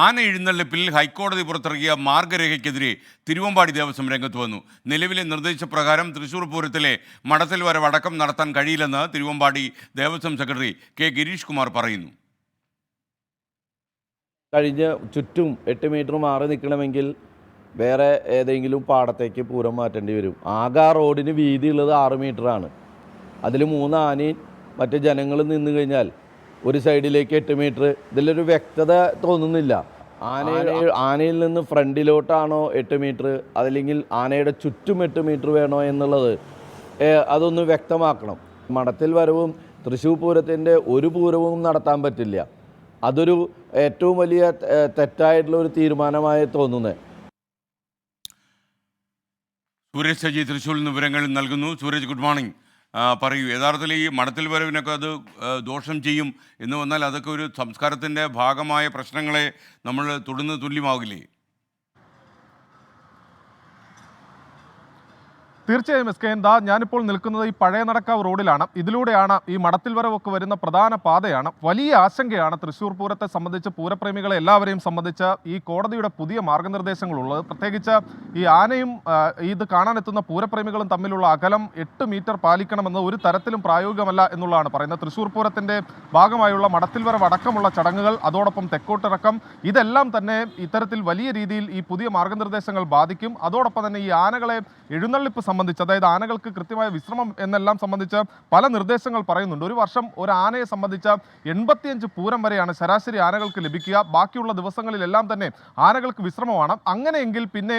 ആന എഴുന്നള്ളിപ്പിൽ ഹൈക്കോടതി പുറത്തിറക്കിയ മാർഗരേഖയ്ക്കെതിരെ തിരുവമ്പാടി ദേവസ്വം രംഗത്ത് വന്നു. നിലവിലെ നിർദ്ദേശപ്രകാരം തൃശൂർ പൂരത്തിലെ മടത്തിൽ വരവ് അടക്കം നടത്താൻ കഴിയില്ലെന്ന് തിരുവമ്പാടി ദേവസ്വം സെക്രട്ടറി കെ ഗിരീഷ് കുമാർ പറയുന്നു. കഴിഞ്ഞ ചുറ്റും 8 മീറ്റർ മാറി നിൽക്കണമെങ്കിൽ വേറെ ഏതെങ്കിലും പാടത്തേക്ക് പൂരം മാറ്റേണ്ടി വരും. ആകെ ആ റോഡിന് വീതിയുള്ളത് 6 മീറ്ററാണ്. അതിൽ 3 ആനയും മറ്റ് ജനങ്ങൾ നിന്ന് കഴിഞ്ഞാൽ ഒരു സൈഡിലേക്ക് 8 മീറ്റർ. ഇതിലൊരു വ്യക്തത തോന്നുന്നില്ല. ആനയിൽ നിന്ന് ഫ്രണ്ടിലോട്ടാണോ 8 മീറ്റർ, അതല്ലെങ്കിൽ ആനയുടെ ചുറ്റും 8 മീറ്റർ വേണോ എന്നുള്ളത് അതൊന്ന് വ്യക്തമാക്കണം. മടത്തിൽ വരവും തൃശ്ശൂർ പൂരത്തിൻ്റെ ഒരു പൂരവും നടത്താൻ പറ്റില്ല. അതൊരു ഏറ്റവും വലിയ തെറ്റായിട്ടുള്ള ഒരു തീരുമാനമായി തോന്നുന്നത്. സൂരജ് സജി തൃശ്ശൂരിൽ നിന്ന് വിവരങ്ങൾ നൽകുന്നു. Sooraj, good morning. പറയൂ, യഥാർത്ഥത്തിൽ ഈ മടത്തിൽ വരവിനൊക്കെ അത് ദോഷം ചെയ്യും എന്ന് വന്നാൽ അതൊക്കെ ഒരു സംസ്കാരത്തിൻ്റെ ഭാഗമായ പ്രശ്നങ്ങളെ നമ്മൾ തൊടുന്നത് തുല്യമാകില്ലേ? തീർച്ചയായും എസ് കെ എൻ, ഞാനിപ്പോൾ നിൽക്കുന്നത് ഈ പഴയ നടക്കാവ് റോഡിലാണ്. ഇതിലൂടെയാണ് ഈ മടത്തിൽ വരവൊക്കെ വരുന്ന പ്രധാന പാതയാണ്. വലിയ ആശങ്കയാണ് തൃശ്ശൂർ പൂരത്തെ സംബന്ധിച്ച്, പൂരപ്രേമികളെ എല്ലാവരെയും സംബന്ധിച്ച് ഈ കോടതിയുടെ പുതിയ മാർഗനിർദ്ദേശങ്ങളുള്ളത്. പ്രത്യേകിച്ച് ഈ ആനയും ഇത് കാണാനെത്തുന്ന പൂരപ്രേമികളും തമ്മിലുള്ള അകലം 8 മീറ്റർ പാലിക്കണമെന്ന് ഒരു തരത്തിലും പ്രായോഗികമല്ല എന്നുള്ളതാണ് പറയുന്നത്. തൃശ്ശൂർ പൂരത്തിൻ്റെ ഭാഗമായുള്ള മടത്തിൽ വരവ് അടക്കമുള്ള ചടങ്ങുകൾ, അതോടൊപ്പം തെക്കോട്ടിറക്കം, ഇതെല്ലാം തന്നെ ഇത്തരത്തിൽ വലിയ രീതിയിൽ ഈ പുതിയ മാർഗനിർദ്ദേശങ്ങൾ ബാധിക്കും. അതോടൊപ്പം തന്നെ ഈ ആനകളെ എഴുന്നള്ളിപ്പ് സംബന്ധിച്ച്, അതായത് ആനകൾക്ക് കൃത്യമായ വിശ്രമം എന്നെല്ലാം സംബന്ധിച്ച് പല നിർദ്ദേശങ്ങൾ പറയുന്നുണ്ട്. ഒരു വർഷം ഒരു ആനയെ സംബന്ധിച്ച് 85 പൂരം വരെയാണ് ശരാശരി ആനകൾക്ക് ലഭിക്കുക. ബാക്കിയുള്ള ദിവസങ്ങളിലെല്ലാം തന്നെ ആനകൾക്ക് വിശ്രമമാണ്. അങ്ങനെയെങ്കിൽ പിന്നെ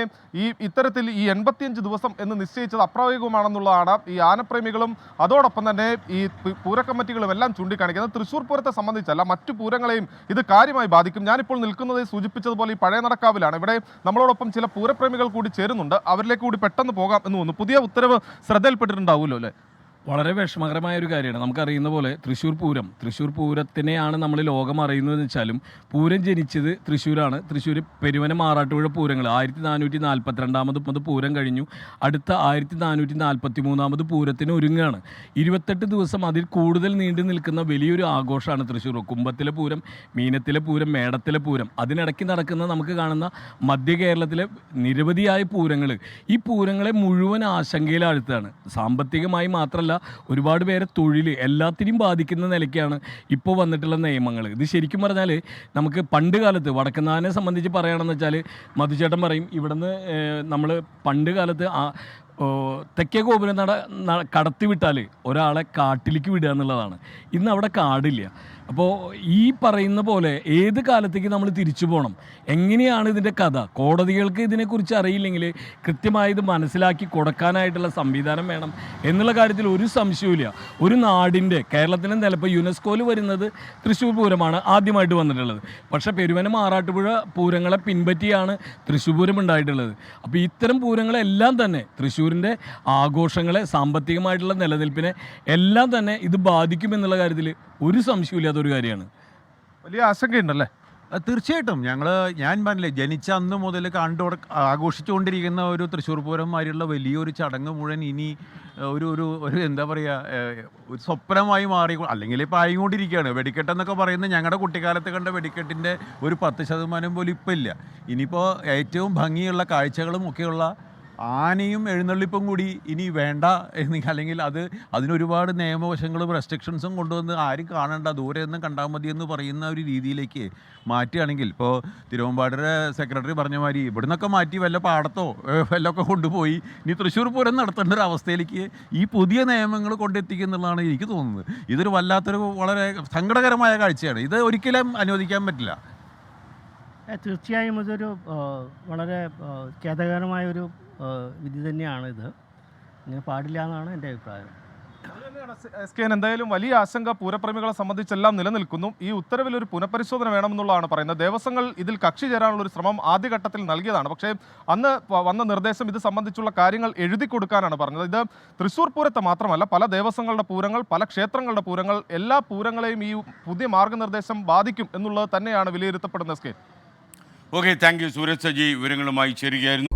ഇത്തരത്തിൽ ഈ 85 ദിവസം എന്ന് നിശ്ചയിച്ചത് അപ്രായോഗികമാണെന്നുള്ളതാണ് ഈ ആനപ്രേമികളും അതോടൊപ്പം തന്നെ ഈ പൂരക്കമ്മിറ്റികളും എല്ലാം ചൂണ്ടിക്കാണിക്കുന്നത്. തൃശ്ശൂർ പൂരത്തെ സംബന്ധിച്ചല്ല, മറ്റു പൂരങ്ങളെയും ഇത് കാര്യമായി ബാധിക്കും. ഞാനിപ്പോൾ നിൽക്കുന്നത് സൂചിപ്പിച്ചതുപോലെ ഈ പഴയ നടക്കാവിലാണ്. ഇവിടെ നമ്മളോടൊപ്പം ചില പൂരപ്രേമികൾ കൂടി ചേരുന്നുണ്ട്. അവരിലേക്ക് കൂടി പെട്ടെന്ന് പോകാം എന്ന് തോന്നുന്നു. പുതിയ ഉത്തരവ് ശ്രദ്ധയിൽപ്പെട്ടിട്ടുണ്ടാവുമല്ലോ അല്ലേ? വളരെ വിഷമകരമായ ഒരു കാര്യമാണ്. നമുക്കറിയുന്ന പോലെ തൃശ്ശൂർ പൂരത്തിനെയാണ് നമ്മൾ ലോകം അറിയുന്നതെന്ന് വെച്ചാലും പൂരം ജനിച്ചത് തൃശ്ശൂരാണ്. തൃശ്ശൂർ പെരുവനം ആറാട്ടുപുഴ പൂരങ്ങൾ 1442 പൂരം കഴിഞ്ഞു. അടുത്ത 1443 പൂരത്തിന് ഒരുങ്ങുകയാണ്. 28 ദിവസം അതിൽ കൂടുതൽ നീണ്ടു നിൽക്കുന്ന വലിയൊരു ആഘോഷമാണ് തൃശ്ശൂർ. കുമ്പത്തിലെ പൂരം, മീനത്തിലെ പൂരം, മേടത്തിലെ പൂരം, അതിനിടയ്ക്ക് നടക്കുന്ന നമുക്ക് കാണുന്ന മധ്യ കേരളത്തിലെ നിരവധിയായ പൂരങ്ങൾ, ഈ പൂരങ്ങളെ മുഴുവൻ ആശങ്കയിലാഴ്ത്തുകയാണ്. സാമ്പത്തികമായി മാത്രമല്ല, ഒരുപാട് പേരെ തൊഴിൽ എല്ലാത്തിനെയും ബാധിക്കുന്ന നിലയ്ക്കാണ് ഇപ്പോൾ വന്നിട്ടുള്ള നിയമങ്ങൾ. ഇത് ശരിക്കും പറഞ്ഞാൽ നമുക്ക് പണ്ട് കാലത്ത് വടക്കുന്നാനെ സംബന്ധിച്ച് പറയുകയാണെന്ന് വെച്ചാൽ, മധുചേട്ടൻ പറയും, ഇവിടുന്ന് നമ്മൾ പണ്ട് കാലത്ത് തെക്കേ ഗോപുരം കടത്തിവിട്ടാൽ ഒരാളെ കാട്ടിലേക്ക് വിടുക എന്നുള്ളതാണ്. ഇന്ന് അവിടെ കാടില്ല. അപ്പോൾ ഈ പറയുന്ന പോലെ ഏത് കാലത്തേക്ക് നമ്മൾ തിരിച്ചു പോകണം, എങ്ങനെയാണ് ഇതിൻ്റെ കഥ? കോടതികൾക്ക് ഇതിനെക്കുറിച്ച് അറിയില്ലെങ്കിൽ കൃത്യമായി ഇത് മനസ്സിലാക്കി കൊടുക്കാനായിട്ടുള്ള സംവിധാനം വേണം എന്നുള്ള കാര്യത്തിൽ ഒരു സംശയവുമില്ല. ഒരു നാടിൻ്റെ, കേരളത്തിൻ്റെ നിലപ്പോൾ യുനെസ്കോയിൽ വരുന്നത് തൃശ്ശൂർ പൂരമാണ് ആദ്യമായിട്ട് വന്നിട്ടുള്ളത്. പക്ഷേ പെരുവനം ആറാട്ടുപുഴ പൂരങ്ങളെ പിൻപറ്റിയാണ് തൃശ്ശൂർ പൂരം ഉണ്ടായിട്ടുള്ളത്. അപ്പോൾ ഇത്തരം പൂരങ്ങളെല്ലാം തന്നെ തൃശ്ശൂരിൻ്റെ ആഘോഷങ്ങളെ, സാമ്പത്തികമായിട്ടുള്ള നിലനിൽപ്പിനെ എല്ലാം തന്നെ ഇത് ബാധിക്കുമെന്നുള്ള കാര്യത്തിൽ ഒരു സംശയമില്ലാത്തൊരു കാര്യമാണ്. വലിയ ആശങ്കയുണ്ടല്ലേ? തീർച്ചയായിട്ടും. ഞാൻ പറഞ്ഞില്ലേ, ജനിച്ച അന്ന് മുതൽ ആഘോഷിച്ചുകൊണ്ടിരിക്കുന്ന ഒരു തൃശ്ശൂർ പൂരം മാതിരിയുള്ള വലിയൊരു ചടങ്ങ് മുഴുവൻ ഇനി ഒരു എന്താ പറയുക, ഒരു സ്വപ്നമായി മാറി, അല്ലെങ്കിൽ ഇപ്പോൾ ആയിക്കൊണ്ടിരിക്കുകയാണ്. വെടിക്കെട്ടെന്നൊക്കെ പറയുന്നത് ഞങ്ങളുടെ കുട്ടിക്കാലത്ത് കണ്ട വെടിക്കെട്ടിൻ്റെ ഒരു 10% പോലും ഇപ്പം ഇല്ല. ഇനിയിപ്പോൾ ഏറ്റവും ഭംഗിയുള്ള കാഴ്ചകളും ഒക്കെയുള്ള ആനയും എഴുന്നള്ളിപ്പും കൂടി ഇനി വേണ്ട അല്ലെങ്കിൽ അതിനൊരുപാട് നിയമവശങ്ങളും റെസ്ട്രിക്ഷൻസും കൊണ്ടുവന്ന് ആരും കാണണ്ട, ദൂരെ നിന്ന് കണ്ടാൽ മതി എന്ന് പറയുന്ന ഒരു രീതിയിലേക്ക് മാറ്റുകയാണെങ്കിൽ, ഇപ്പോൾ തിരുവമ്പാടിയുടെ സെക്രട്ടറി പറഞ്ഞ മാതിരി ഇവിടുന്നൊക്കെ മാറ്റി വല്ല പാടത്തോ വല്ലതൊക്കെ കൊണ്ടുപോയി ഇനി തൃശ്ശൂർ പൂരം നടത്തേണ്ട ഒരു അവസ്ഥയിലേക്ക് ഈ പുതിയ നിയമങ്ങൾ കൊണ്ടെത്തിക്കുന്നുള്ളതാണ് എനിക്ക് തോന്നുന്നത്. ഇതൊരു വല്ലാത്തൊരു വളരെ സങ്കടകരമായ കാഴ്ചയാണ്. ഇത് ഒരിക്കലും അനുവദിക്കാൻ പറ്റില്ല. തീർച്ചയായും ഇതൊരു വളരെ ഖേദകരമായൊരു വിധി തന്നെയാണ്. ഇങ്ങനെ പാടില്ല എന്നാണ് എൻ്റെ അഭിപ്രായം. എന്തായാലും വലിയ ആശങ്ക പൂരപ്രേമികളെ സംബന്ധിച്ചെല്ലാം നിലനിൽക്കുന്നു. ഈ ഉത്തരവിൽ ഒരു പുനഃപരിശോധന വേണമെന്നുള്ളതാണ് പറയുന്നത്. ദേവസ്വങ്ങൾ ഇതിൽ കക്ഷി ചേരാനുള്ള ഒരു ശ്രമം ആദ്യഘട്ടത്തിൽ നൽകിയതാണ്. പക്ഷേ അന്ന് വന്ന നിർദ്ദേശം ഇത് സംബന്ധിച്ചുള്ള കാര്യങ്ങൾ എഴുതി കൊടുക്കാനാണ് പറഞ്ഞത്. ഇത് തൃശ്ശൂർ പൂരത്തെ മാത്രമല്ല, പല ദേവസ്വങ്ങളുടെ പൂരങ്ങൾ, പല ക്ഷേത്രങ്ങളുടെ പൂരങ്ങൾ, എല്ലാ പൂരങ്ങളെയും ഈ പുതിയ മാർഗനിർദ്ദേശം ബാധിക്കും എന്നുള്ളത് തന്നെയാണ് വിലയിരുത്തപ്പെടുന്നത്. Okay, thank you. Sooraj Saji വിവരങ്ങളുമായി ചേരുകയായിരുന്നു.